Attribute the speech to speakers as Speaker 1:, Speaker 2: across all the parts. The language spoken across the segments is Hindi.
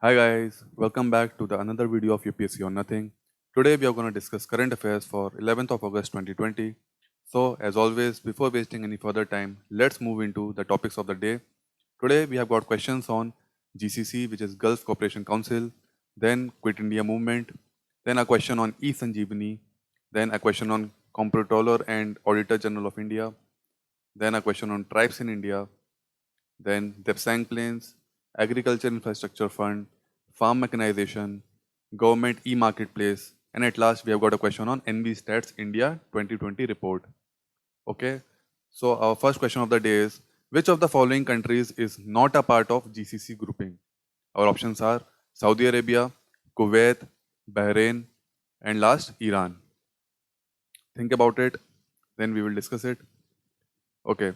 Speaker 1: Hi guys, welcome back to the another video of UPSC on Nothing. Today we are going to discuss current affairs for 11th of August 2020. So as always, before wasting any further time, let's move into the topics of the day. Today we have got questions on GCC, which is Gulf Cooperation Council, then Quit India Movement, then a question on E-Sanjeevani, then a question on Comptroller and Auditor General of India, then a question on tribes in India, then Depsang Plains, Agriculture Infrastructure Fund, Farm Mechanization, Government E-Marketplace, and at last we have got a question on NB Stats India 2020 report. Okay, so our first question of the day is, which of the following countries is not a part of GCC grouping? Our options are Saudi Arabia, Kuwait, Bahrain, and last Iran. Think about it, then we will discuss it. Okay,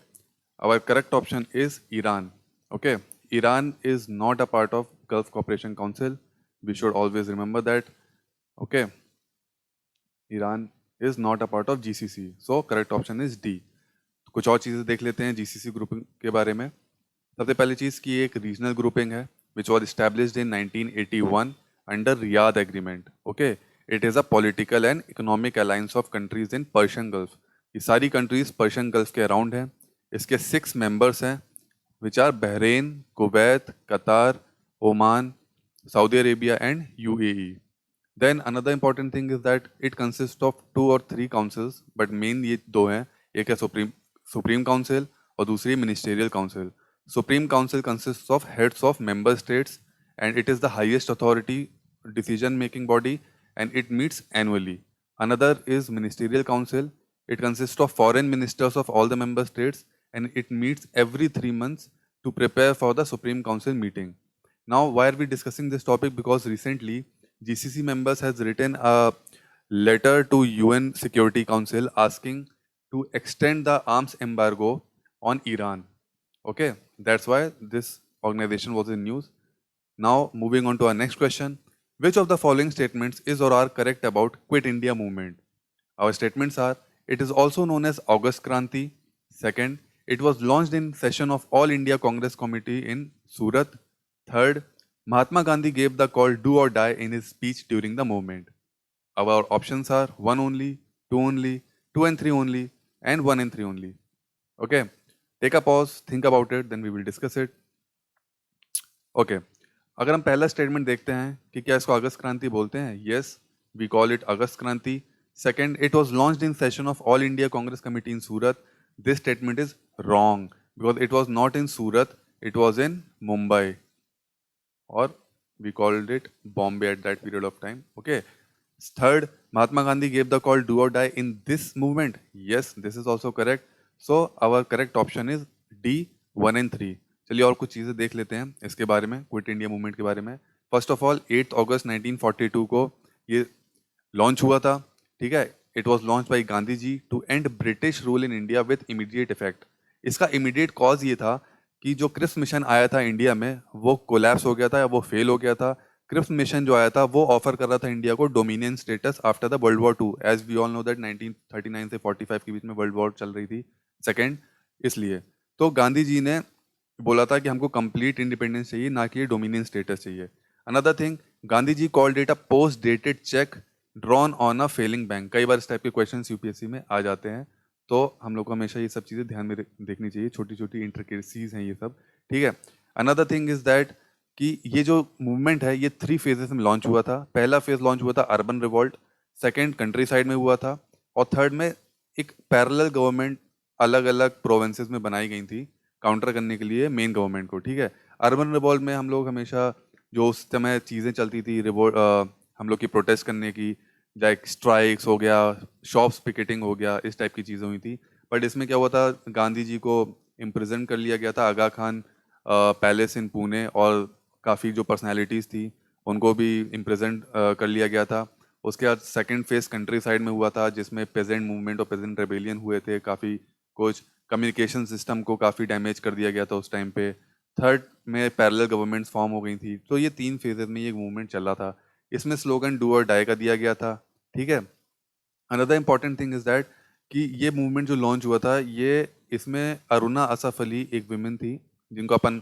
Speaker 1: our correct option is Iran. Okay, Iran is not a part of Gulf Cooperation Council. We should always remember that. Okay, Iran is not a part of GCC. So correct option is D. कुछ और चीज़ें देख लेते हैं GCC ग्रुपिंग के बारे में. सबसे पहली चीज़ की एक रीजनल ग्रुपिंग है which was established in 1981 under Riyadh Agreement. Okay, it is a political and economic alliance of countries in Persian Gulf. ये सारी countries Persian Gulf के around हैं. इसके 6 members हैं which are Bahrain, Kuwait, Qatar, Oman, Saudi Arabia and UAE. Then another important thing is that it consists of 2 or 3 councils, but main ये दो हैं. एक है Supreme Council और दूसरी Ministerial Council. Supreme Council consists of heads of member states and it is the highest authority decision making body and it meets annually. Another is Ministerial Council. It consists of foreign ministers of all the member states and it meets every 3 months to prepare for the Supreme Council meeting. Now, why are we discussing this topic? Because recently GCC members has written a letter to UN Security Council asking to extend the arms embargo on Iran. Okay, that's why this organization was in news. Now, moving on to our next question. Which of the following statements is or are correct about Quit India movement? Our statements are, it is also known as August Kranti. Second, it was launched in session of All India Congress Committee in Surat. Third, Mahatma Gandhi gave the call do or die in his speech during the movement. Our options are 1 only, 2 and 3 only, and 1 and 3 only. Okay, take a pause, think about it, then we will discuss it. Okay, अगर हम पहला स्टेटमेंट देखते हैं कि क्या इसको अगस्त क्रांति बोलते हैं, यस वी कॉल इट अगस्त क्रांति. Second, it was launched in session of all India Congress committee in Surat. This statement is wrong because it was not in Surat, it was in Mumbai or we called it Bombay at that period of time. Okay. Third, Mahatma Gandhi gave the call do or die in this movement. Yes, this is also correct. So our correct option is D, 1 and 3. चलिए और कुछ चीज़ें देख लेते हैं इसके बारे में, क्विट इंडिया मूवमेंट के बारे में. फर्स्ट ऑफ ऑल 8 अगस्त 1942 को ये लॉन्च हुआ था. ठीक है, it was launch by Gandhi ji to end British rule in India with immediate effect. इसका इमीडिएट कॉज ये था कि जो क्रिप्स मिशन आया था इंडिया में वो कोलैप्स हो गया था या वो फेल हो गया था. क्रिप्स मिशन जो आया था वो ऑफर कर रहा था इंडिया को dominion status after the World War 2. As we all know that 1939 से 45 के बीच में वर्ल्ड वॉर चल रही थी सेकेंड. इसलिए तो गांधी जी ने बोला था कि हमको कंप्लीट इंडिपेंडेंस चाहिए, ना कि डोमिनियन स्टेटस चाहिए. Another thing, Gandhi ji called it a post dated cheque drawn on a failing bank. कई बार इस टाइप के क्वेश्चन यूपीएससी में आ जाते हैं, तो हम लोग को हमेशा ये सब चीज़ें ध्यान में देखनी चाहिए. छोटी छोटी इंट्रिकेसीज हैं ये सब. ठीक है. अनदर थिंग इज दैट कि ये जो मूवमेंट है ये 3 फेजेस में लॉन्च हुआ था. पहला फेज लॉन्च हुआ था urban revolt, second country side में हुआ था और थर्ड में एक पैरेलल गवर्नमेंट अलग अलग प्रोविंसेस में बनाई गई थी काउंटर करने के लिए मेन गवर्नमेंट को. ठीक है. अर्बन रिवॉल्ट में हम लोग हमेशा जो उस समय चीज़ें चलती थी हम लोग की प्रोटेस्ट करने की, लाइक स्ट्राइक्स हो गया, शॉप्स पिकेटिंग हो गया, इस टाइप की चीज़ें हुई थी. बट इसमें क्या हुआ था, गांधी जी को इम्प्रिजन कर लिया गया था आगा खान पैलेस इन पुणे और काफ़ी जो पर्सनालिटीज़ थी उनको भी इम्प्रिजन कर लिया गया था. उसके बाद सेकंड फेज कंट्री साइड में हुआ था जिसमें पेजेंट मूवमेंट और पेजेंट रेबेलियन हुए थे. काफ़ी कुछ कम्युनिकेशन सिस्टम को काफ़ी डैमेज कर दिया गया था उस टाइम पे. थर्ड में पैरेलल गवर्नमेंट्स फॉर्म हो गई थी. तो ये 3 फेजेज में ये मूवमेंट चल रहा था. इसमें स्लोगन डू और डाई का दिया गया था. ठीक है. Another important thing is that कि ये मूवमेंट जो लॉन्च हुआ था ये इसमें अरुणा असफ अली एक विमेन थी जिनको अपन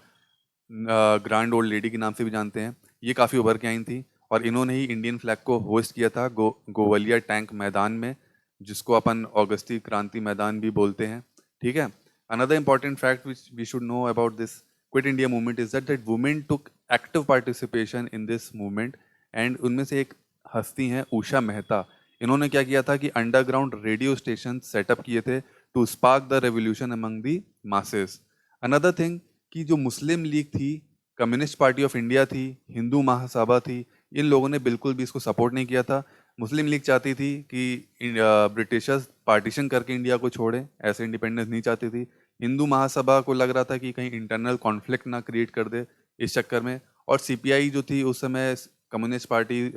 Speaker 1: ग्रैंड ओल्ड लेडी के नाम से भी जानते हैं. ये काफ़ी उभर के आई थी और इन्होंने ही इंडियन फ्लैग को होस्ट किया था गोवलिया टैंक मैदान में, जिसको अपन अगस्ती क्रांति मैदान भी बोलते हैं। ठीक है। Another important fact which we should know about this Quit India movement is that women took active participation in this movement, and उनमें से एक हस्ती हैं उषा मेहता। इन्होंने क्या किया था कि अंडरग्राउंड रेडियो स्टेशन सेटअप किए थे to spark the revolution among the masses. Another thing कि जो मुस्लिम लीग थी, कम्युनिस्ट पार्टी ऑफ इंडिया थी, हिंदू महासभा थी, इन लोगों ने बिल्कुल भी इसको सपोर्ट नहीं किया था। मुस्लिम लीग चाहती थी कि ब्रिटिशर्स पार्टीशन करके इंडिया को छोड़े, ऐसे इंडिपेंडेंस नहीं चाहती थी। हिंदू महासभा को लग रहा था कि कहीं इंटरनल कॉन्फ्लिक्ट ना क्रिएट कर दे इस चक्कर में। और सीपीआई जो थी उस समय कम्युनिस्ट पार्टी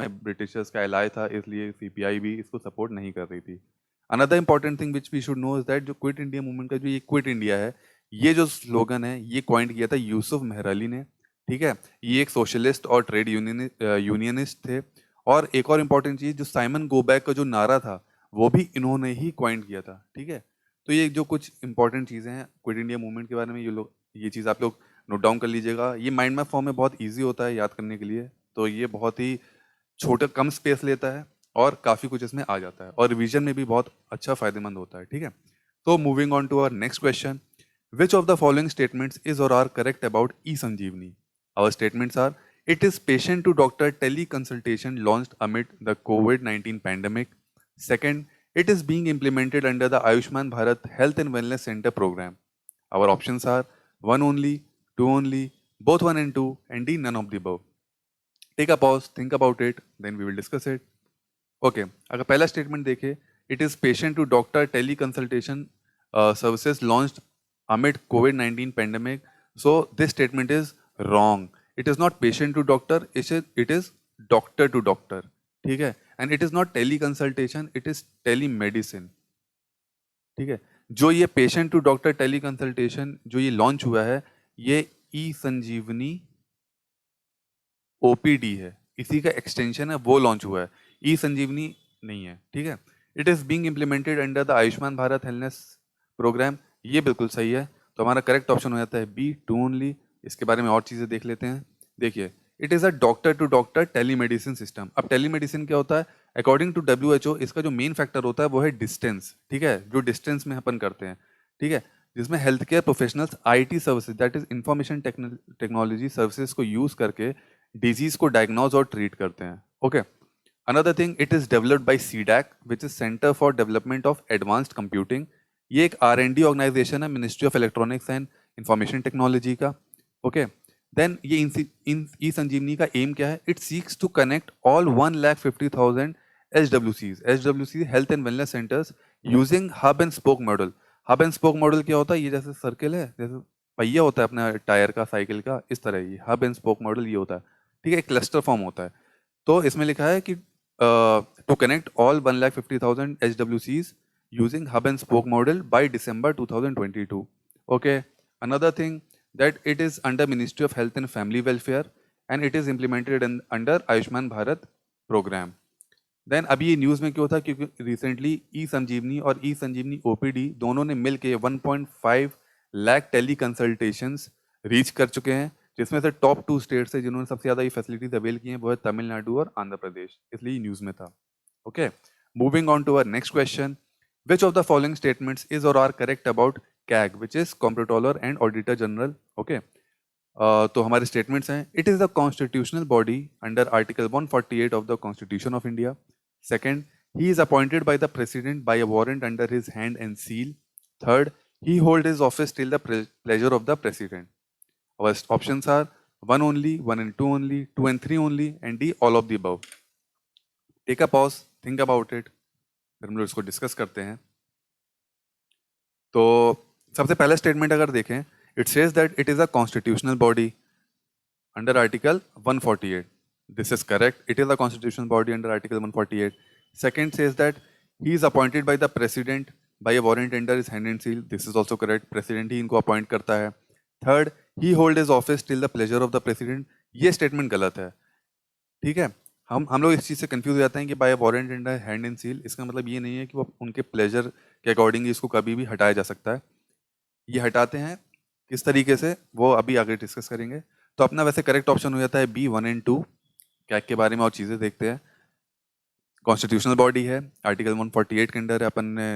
Speaker 1: ब्रिटिशर्स का एलाय था, इसलिए सीपीआई भी इसको सपोर्ट नहीं कर रही थी। Another important thing which we should know is that जो क्विट इंडिया मूवमेंट का जो ये क्विट इंडिया है, ये जो स्लोगन है ये कॉइंट किया था यूसुफ मेहरअली ने। ठीक है। ये एक सोशलिस्ट और ट्रेड यूनियनिस्ट थे। और एक और इम्पॉर्टेंट चीज, जो साइमन गो बैक का जो नारा था वो भी इन्होंने ही कॉइंट किया था। ठीक है। तो ये जो कुछ इंपॉर्टेंट चीज़ें हैं क्विट इंडिया मूवमेंट के बारे में, ये चीज़ आप लोग नोट डाउन कर लीजिएगा। ये माइंड मैप फॉर्म में बहुत ईजी होता है याद करने के लिए, तो ये बहुत ही छोटा कम स्पेस लेता है और काफ़ी कुछ इसमें आ जाता है और रिवीजन में भी बहुत अच्छा फायदेमंद होता है। ठीक है। तो moving on to our next question, which of the following statements is or are correct about e Sanjeevani? Our statements are: it is patient to doctor teleconsultation launched amid the COVID-19 pandemic. Second, it is being implemented under the Ayushman Bharat Health and Wellness Center program. Our options are one only, two only, both one and two, and D, none of the above. Take a pause, think about it, then we will discuss it. Okay, अगर पहला स्टेटमेंट देखें, it is patient to doctor teleconsultation services launched amid COVID-19 pandemic. So this statement is wrong. It is not patient to doctor, it is doctor to doctor. ठीक है। And it is not teleconsultation, it is telemedicine. ठीक है। जो ये patient to doctor teleconsultation जो ये लॉन्च हुआ है, ये ई संजीवनी ओपीडी है, इसी का एक्सटेंशन है, वो लॉन्च हुआ है, ई संजीवनी नहीं है। ठीक है। It is being implemented under the Ayushman Bharat healthness program, ये बिल्कुल सही है। तो हमारा करेक्ट ऑप्शन हो जाता है बी, टू ओनली। इसके बारे में और चीजें देख लेते हैं। देखिए, it is a doctor to doctor telemedicine system. अब टेलीमेडिसिन क्या होता है? अकॉर्डिंग टू WHO इसका जो मेन फैक्टर होता है वो है डिस्टेंस। ठीक है। जो डिस्टेंस में अपन करते हैं। ठीक है। जिसमें health care professionals IT services, that is information technology services को यूज करके डिजीज को डायग्नोज और ट्रीट करते हैं। Okay. Another thing, it is developed by CDAC which is centre for development of advanced computing. ये एक R&D ऑर्गेनाइजेशन है ministry of electronics and information technology का। ओके। देन ये ई संजीवनी का एम क्या है? It seeks to connect all 1,50,000 HWCs health and wellness centres using hub and spoke model. Hub and spoke model क्या होता है? ये जैसे सर्किल है, जैसे पहिया होता है अपना टायर का, साइकिल का, इस तरह ये हब एंड स्पोक मॉडल ये होता है। ठीक है। एक क्लस्टर फॉर्म होता है। तो इसमें लिखा है कि to connect all 1,50,000 HWCs using hub and spoke model by December 2022. Okay. Another thing, that it is under Ministry of Health and Family Welfare and it is implemented under Ayushman Bharat program. Then अभी ये न्यूज़ में क्यों था? क्योंकि रिसेंटली ई संजीवनी और ई संजीवनी OPD दोनों ने मिल के 1.5 लाख टेली कंसल्टेशंस रीच कर चुके हैं, जिसमें से टॉप 2 स्टेट्स है जिन्होंने सबसे ज़्यादा ये फैसिलिटीज अवेल की हैं, वो है तमिलनाडु और आंध्र प्रदेश, इसलिए न्यूज़ में था। Okay. Moving on to our next question, which of the following statements is or are correct about CAG, which is Comptroller and Auditor General? Okay. तो हमारे स्टेटमेंट्स हैं, it is the constitutional body under article 148 of the constitution of India. Second, he is appointed by the president by a warrant under his hand and seal. Third, he hold his office till the pleasure of the president. Our options are 1 only, 1 and 2 only, 2 and 3 only, and D, all of the above. Take a pause, think about it, फिर हम लोग इसको डिस्कस करते हैं। तो सबसे पहला स्टेटमेंट अगर देखें, it says that it is a constitutional body under article 148. This is correct, it is a constitutional body under article 148. Second says that he is appointed by the president by a warrant under his hand and seal. This is also correct, president ही इनको अपॉइंट करता है. Third, he hold his office till the pleasure of the president. ये स्टेटमेंट गलत है. ठीक है. हम लोग इस चीज़ से कंफ्यूज हो जाते हैं कि by warrant and hand and seal, इसका मतलब ये नहीं है कि वो उनके प्लेजर के अकॉर्डिंग इसको कभी भी हटाया जा सकता है. ये हटाते हैं किस तरीके से, वो अभी आगे डिस्कस करेंगे. तो अपना वैसे करेक्ट ऑप्शन हो जाता है बी 1 एंड 2। कैग के बारे में और चीज़ें देखते हैं। कॉन्स्टिट्यूशनल बॉडी है, आर्टिकल 148 के अंडर अपन ने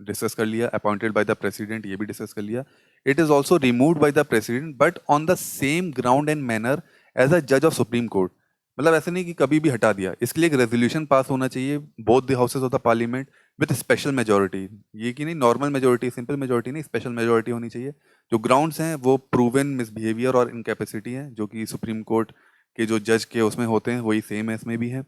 Speaker 1: डिस्कस कर लिया। अपॉइंटेड बाय द प्रेसिडेंट, ये भी डिस्कस कर लिया। It is also removed by the president but on the same ground and manner as a जज ऑफ सुप्रीम कोर्ट। मतलब ऐसे नहीं कि कभी भी हटा दिया, इसके लिए एक रेजोल्यूशन पास होना चाहिए both the houses of the parliament with special majority. ये कि नहीं नॉर्मल मेजोरिटी, सिंपल मेजोरिटी नहीं, स्पेशल मेजोरिटी होनी चाहिए। जो ग्राउंड्स हैं वो प्रूवन मिसबिहेवियर और इनकैपेसिटी हैं, जो कि सुप्रीम कोर्ट के जो जज के उसमें होते हैं वही सेम है इसमें भी है।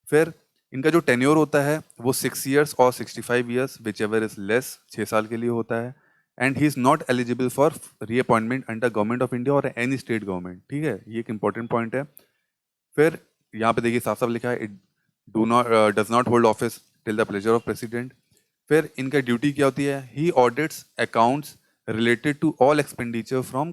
Speaker 1: फिर इनका जो टेन्योर होता है वो 6 ईयर्स और 65 years, which ever is less, 6 साल के लिए होता है। And he is not eligible for reappointment under government of India और एनी स्टेट गवर्नमेंट। ठीक है, ये एक इंपॉर्टेंट पॉइंट है। फिर यहाँ पे देखिए साफ साफ लिखा है, it do not does not hold office till the pleasure of president. फिर इनका ड्यूटी क्या होती है, he audits accounts related to all expenditure from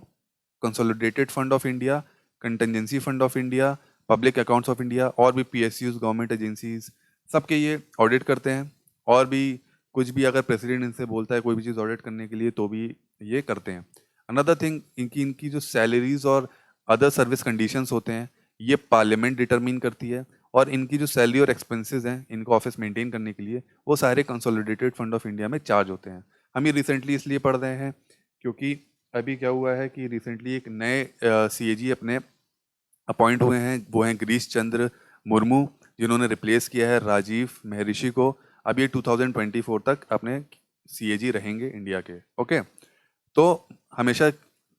Speaker 1: consolidated fund of India, contingency fund of India, public accounts of India और भी पीएसयूज, गवर्नमेंट एजेंसीज, सबके ये ऑडिट करते हैं। और भी कुछ भी अगर प्रेसिडेंट इनसे बोलता है कोई भी चीज़ ऑडिट करने के लिए तो भी ये करते हैं। अनदर थिंग, इनकी इनकी जो सैलरीज और अदर सर्विस कंडीशंस होते हैं ये पार्लियामेंट डिटरमिन करती है। और इनकी जो सैलरी और एक्सपेंसेस हैं इनको ऑफिस मेंटेन करने के लिए वो सारे कंसोलिडेटेड फंड ऑफ इंडिया में चार्ज होते हैं। हम ये रिसेंटली इसलिए पढ़ रहे हैं क्योंकि अभी क्या हुआ है कि रिसेंटली एक नए सीएजी अपने अपॉइंट हुए हैं, वो हैं गिरीश चंद्र मुर्मू, जिन्होंने रिप्लेस किया है राजीव महर्षि को। अब ये 2024 तक अपने सीएजी रहेंगे इंडिया के। ओके, तो हमेशा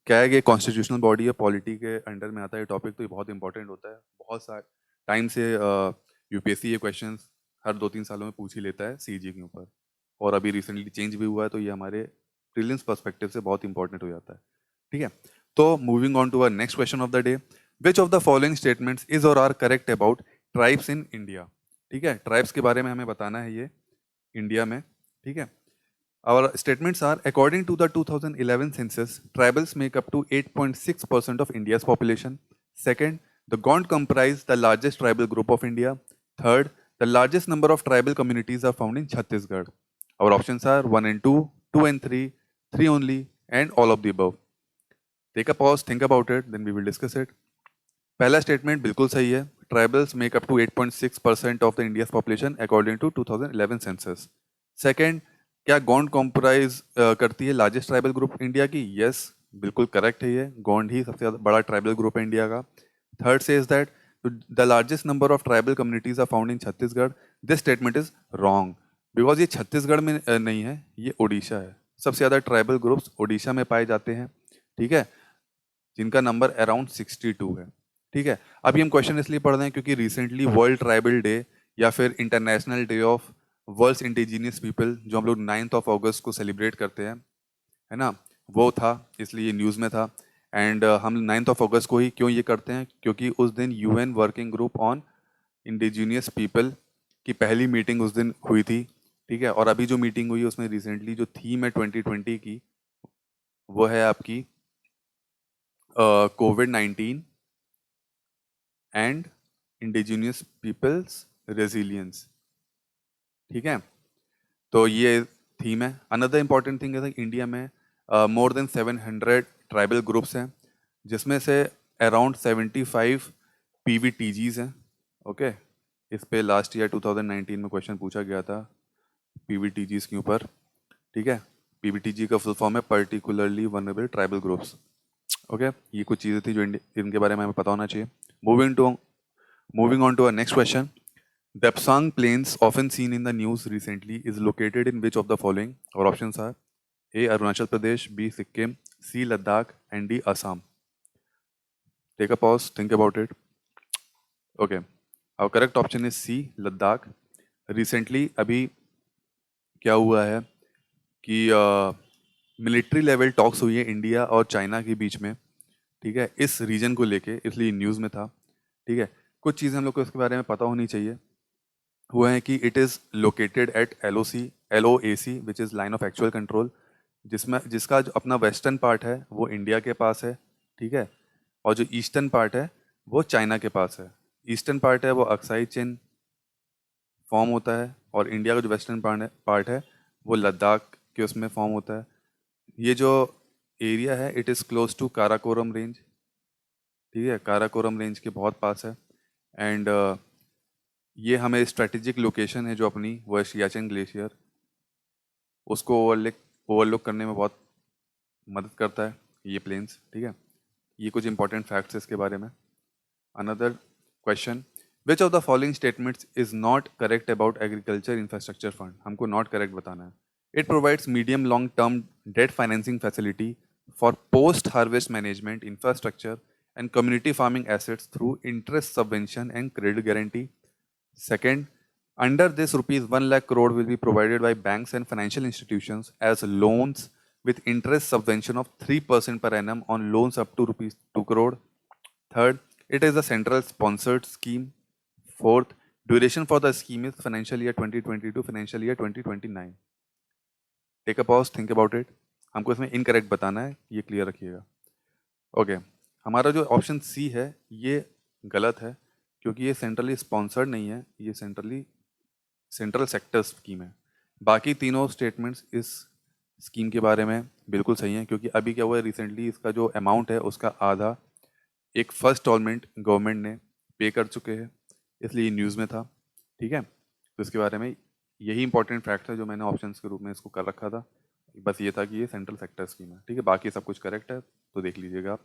Speaker 1: क्या है कि कॉन्स्टिट्यूशनल बॉडी है, पॉलिटी के अंडर में आता है टॉपिक, तो ये बहुत इंपॉर्टेंट होता है। बहुत सारे टाइम से यूपीएससी ये क्वेश्चंस हर 2-3 सालों में पूछ ही लेता है सीजी के ऊपर। और अभी रिसेंटली चेंज भी हुआ है, तो ये हमारे प्रीलिम्स पर्सपेक्टिव से बहुत इंपॉर्टेंट हो जाता है। ठीक है, तो moving on to our next question of the day, which of the following statements is or are correct about tribes in India. ठीक है, ट्राइब्स के बारे में हमें बताना है ये इंडिया में। ठीक है, our statements are according to the 2011 census, tribals make up to 8.6% of India's population. Second, the Gond comprise the largest tribal group of India. Third, the largest number of tribal communities are found in Chhattisgarh. Our options are 1 and 2, 2 and 3, 3 only, and all of the above. Take a pause, think about it, then we will discuss it. पहला स्टेटमेंट बिल्कुल सही है, tribals make up to 8.6% of the India's population according to 2011 census. Second, क्या गोंड कॉम्प्राइज करती है लार्जेस्ट ट्राइबल ग्रुप इंडिया की? यस, बिल्कुल करेक्ट है, ये गोंड ही सबसे ज़्यादा बड़ा ट्राइबल ग्रुप है इंडिया का। थर्ड से is that the largest number of tribal communities are found in Chhattisgarh. This statement is wrong because ये छत्तीसगढ़ में नहीं है, ये ओडिशा है। सबसे ज़्यादा ट्राइबल ग्रुप्स ओडिशा में पाए जाते हैं। ठीक है, जिनका नंबर अराउंड 62 है। ठीक है, अभी हम क्वेश्चन इसलिए पढ़ रहे हैं क्योंकि रिसेंटली वर्ल्ड ट्राइबल डे या फिर international day of world indigenous people, जो हम लोग 9 अगस्त को सेलिब्रेट करते हैं, है ना, वो था, इसलिए ये न्यूज़ में था। एंड हम 9 अगस्त को ही क्यों ये करते हैं, क्योंकि उस दिन UN working group on indigenous people की पहली मीटिंग उस दिन हुई थी। ठीक है, और अभी जो मीटिंग हुई है उसमें रिसेंटली जो थीम है 2020 की, वो है आपकी कोविड-19 एंड इंडिजिनियस पीपल्स रेजिलियंस। ठीक है, तो ये थीम है। अनदर इंपॉर्टेंट थिंग है इंडिया में मोर देन 700 ट्राइबल ग्रुप्स हैं, जिसमें से अराउंड 75 पीवीटीजीज हैं। ओके, इस पे लास्ट ईयर 2019 में क्वेश्चन पूछा गया था पीवीटीजीज के ऊपर। ठीक है, पीवीटीजी का फुल फॉर्म है particularly vulnerable tribal groups. Okay, ये कुछ चीज़ें थी जो इनके बारे में हमें पता होना चाहिए। Moving on to our next question. Depsang Plains, often seen in the news recently, is located in which of the following? Our options are A. Arunachal Pradesh, B. Sikkim, C. Ladakh, and D. Assam. Take a pause, think about it. Okay, our correct option is C. Ladakh. Recently, अभी क्या हुआ है कि मिलिट्री लेवल टॉक्स हुई है इंडिया और चाइना के बीच में। ठीक है, इस रीजन को लेके, इसलिए न्यूज़ में था। ठीक है, कुछ चीज़ें हम लोग को इसके बारे में पता होनी चाहिए। वो है कि it is located at LOAC which is line of actual control, जिसका जो अपना वेस्टर्न पार्ट है वो इंडिया के पास है। ठीक है, और जो ईस्टर्न पार्ट है वो चाइना के पास है। ईस्टर्न पार्ट है वो अक्साई चेन फॉर्म होता है, और इंडिया का जो वेस्टर्न पार्ट है वो लद्दाख के उसमें फॉर्म होता है। ये जो एरिया है it is close to Karakoram range. ठीक है, काराकोरम रेंज के बहुत पास है। एंड ये हमें स्ट्रेटेजिक लोकेशन है जो अपनी, वो है सियाचिन ग्लेशियर, उसको ओवरलुक करने में बहुत मदद करता है ये प्लेन्स। ठीक है, ये कुछ इंपॉर्टेंट फैक्ट्स है इसके बारे में। Another question, which of the following statements is not correct about agriculture infrastructure fund? हमको नॉट करेक्ट बताना है। It provides medium long term debt financing facility for post harvest management infrastructure and community farming assets through interest subvention and credit guarantee. Second, under this rupees 1 lakh crore will be provided by banks and financial institutions as loans with interest subvention of 3% per annum on loans up to rupees 2 crore. Third, it is a central sponsored scheme. Fourth, duration for the scheme is financial year 2020 to financial year 2029. Take a pause, think about it. हमको इसमें इनकरेक्ट बताना है, ये क्लियर रखिएगा। ओके, हमारा जो ऑप्शन सी है ये गलत है, क्योंकि ये सेंट्रली स्पॉन्सर्ड नहीं है, ये सेंट्रल सेक्टर स्कीम है। बाकी तीनों स्टेटमेंट्स इस स्कीम के बारे में बिल्कुल सही हैं, क्योंकि अभी क्या हुआ है, रिसेंटली इसका जो अमाउंट है उसका आधा एक फर्स्ट इंस्टॉलमेंट गवर्नमेंट ने पे कर चुके हैं, इसलिए न्यूज़ में था। ठीक है, तो इसके बारे में यही इंपॉर्टेंट फैक्ट है जो मैंने ऑप्शंस के रूप में इसको कर रखा था। बस ये था कि ये सेंट्रल सेक्टर स्कीम है। ठीक है, बाकी सब कुछ करेक्ट है, तो देख लीजिएगा आप।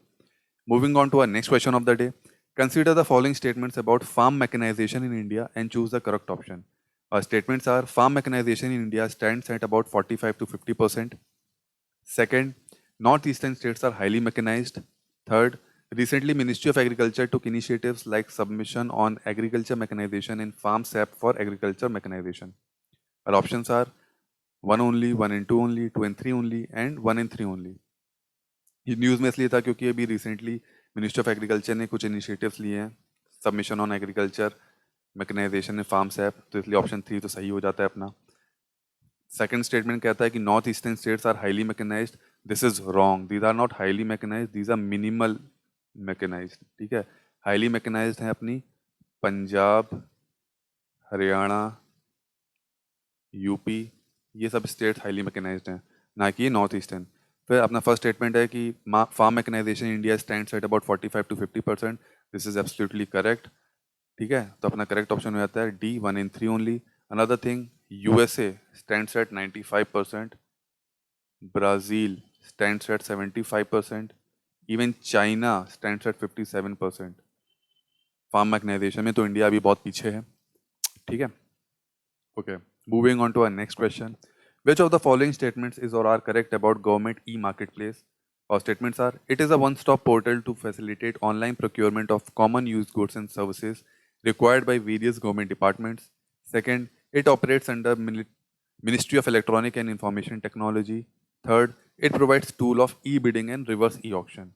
Speaker 1: Moving on to our next question of the day. Consider the following statements about farm mechanization in India and choose the correct option. Our statements are: farm mechanization in India stands at about 45 to 50%. Second, northeastern states are highly mechanized. Third, recently Ministry of Agriculture took initiatives like submission on agriculture mechanization and farm SAP for agriculture mechanization. Our options are 1 only, 1 and 2 only, 2 and 3 only, and 1 and 3 only. ये न्यूज़ में इसलिए था क्योंकि अभी रिसेंटली मिनिस्ट्री ऑफ एग्रीकल्चर ने कुछ इनिशिएटिव्स लिए हैं, submission on agriculture mechanisation in farms app, तो इसलिए ऑप्शन 3 तो सही हो जाता है अपना। सेकंड स्टेटमेंट कहता है कि north eastern states are highly mechanised. This is wrong, these are not highly mechanised, these are minimal mechanised. ठीक है, हाईली मैकेनाइज्ड है अपनी पंजाब, हरियाणा, यूपी, ये सब स्टेट्स हाईली मैकेनाइज्ड हैं, ना कि नॉर्थ ईस्टर्न। फिर अपना फर्स्ट स्टेटमेंट है कि farm mechanisation in India stands at about 45 to 50%। This is absolutely correct. ठीक है, तो अपना करेक्ट ऑप्शन हो जाता है D, 1 and 3 only. Another thing, USA stands at 95%, Brazil stands at 75%, even China stands at 57%। Farm mechanisation में तो इंडिया अभी बहुत पीछे है। ठीक है, okay, moving on to our next question. Which of the following statements is or are correct about government e-marketplace? Our statements are: it is a one-stop portal to facilitate online procurement of common use goods and services required by various government departments. Second, it operates under Ministry of Electronic and Information Technology. Third, it provides tool of e-bidding and reverse e-auction.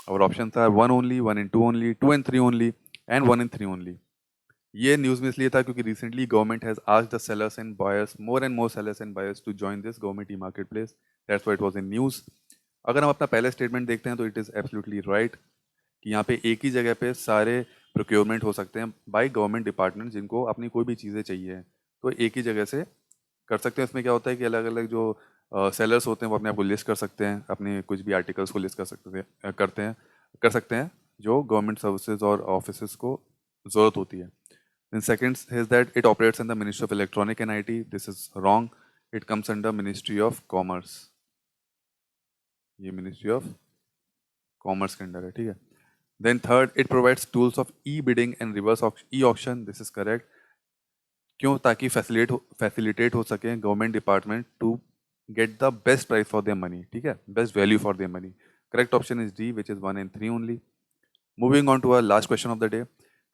Speaker 1: Our options are 1 only, 1 and 2 only, 2 and 3 only, and 1 and 3 only. ये न्यूज़ में इसलिए था क्योंकि recently government has asked the sellers and buyers, more and more sellers and buyers to join this government e market place, that's why it was in news. अगर हम अपना पहला स्टेटमेंट देखते हैं तो इट इज़ एब्सोल्युटली राइट कि यहाँ पे एक ही जगह पे सारे प्रोक्योरमेंट हो सकते हैं बाय गवर्नमेंट डिपार्टमेंट, जिनको अपनी कोई भी चीज़ें चाहिए तो एक ही जगह से कर सकते हैं। इसमें क्या होता है कि अलग अलग जो सेलर्स होते हैं वो अपने आप को लिस्ट कर सकते हैं, अपने कुछ भी आर्टिकल्स को लिस्ट कर सकते हैं, कर सकते हैं जो गवर्नमेंट सर्विसेज और ऑफिस को ज़रूरत होती है। Then second is that it operates under Ministry of Electronic and IT. This is wrong. It comes under Ministry of Commerce. ये Ministry of Commerce के अंडर है। ठीक है, Then third, it provides tools of e-bidding and reverse e-auction. This is correct. क्यों? ताकि facilitate हो सके government department to get the best price for their money. ठीक है, best value for their money. Correct option is D, which is 1 and 3 only. Moving on to our last question of the day.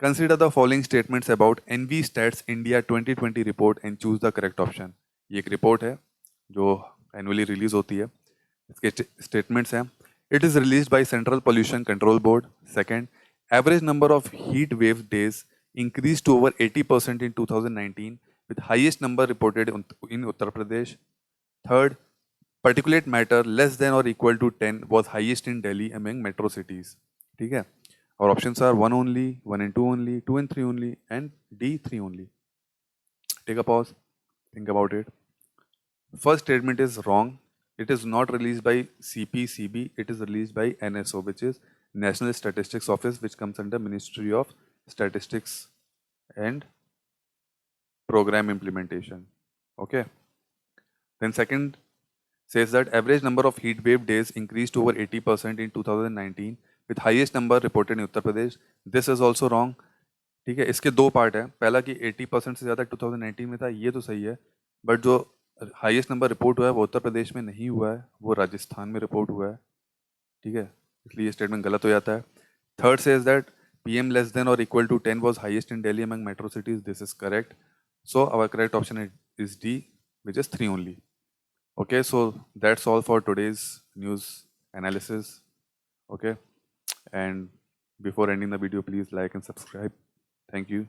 Speaker 1: Consider the following statements about NV Stats India 2020 report and choose the correct option. ये एक रिपोर्ट है जो एनुअली रिलीज होती है। इसके स्टेटमेंट्स हैं: it is release by Central Pollution Control Board. Second, average number of heat wave days increase to over 80% in 2019 with highest number reported in Uttar Pradesh. Third, particulate matter less than or equal to 10 was highest in Delhi among metro cities. ठीक है, our options are 1 only, 1 and 2 only, 2 and 3 only, and D, 3 only. Take a pause, think about it. First statement is wrong. It is not released by CPCB, it is released by NSO, which is National Statistics Office, which comes under Ministry of Statistics and Program Implementation. Okay. Then second says that average number of heat wave days increased over 80% in 2019 with highest number reported in Uttar Pradesh. This is also wrong. ठीक है, इसके दो पार्ट है. पहला कि 80% से ज़्यादा 2019 में था, ये तो सही है, बट जो हाईएस्ट नंबर रिपोर्ट हुआ है वो उत्तर प्रदेश में नहीं हुआ है, वो राजस्थान में रिपोर्ट हुआ है. ठीक है, इसलिए ये स्टेटमेंट गलत हो जाता है. Third says that PM less than और equal to 10 was highest in Delhi among metro cities. This is correct. So our correct option is D, which is 3 only. Okay, so that's all for today's news analysis. Okay, and before ending the video, please like and subscribe. Thank you.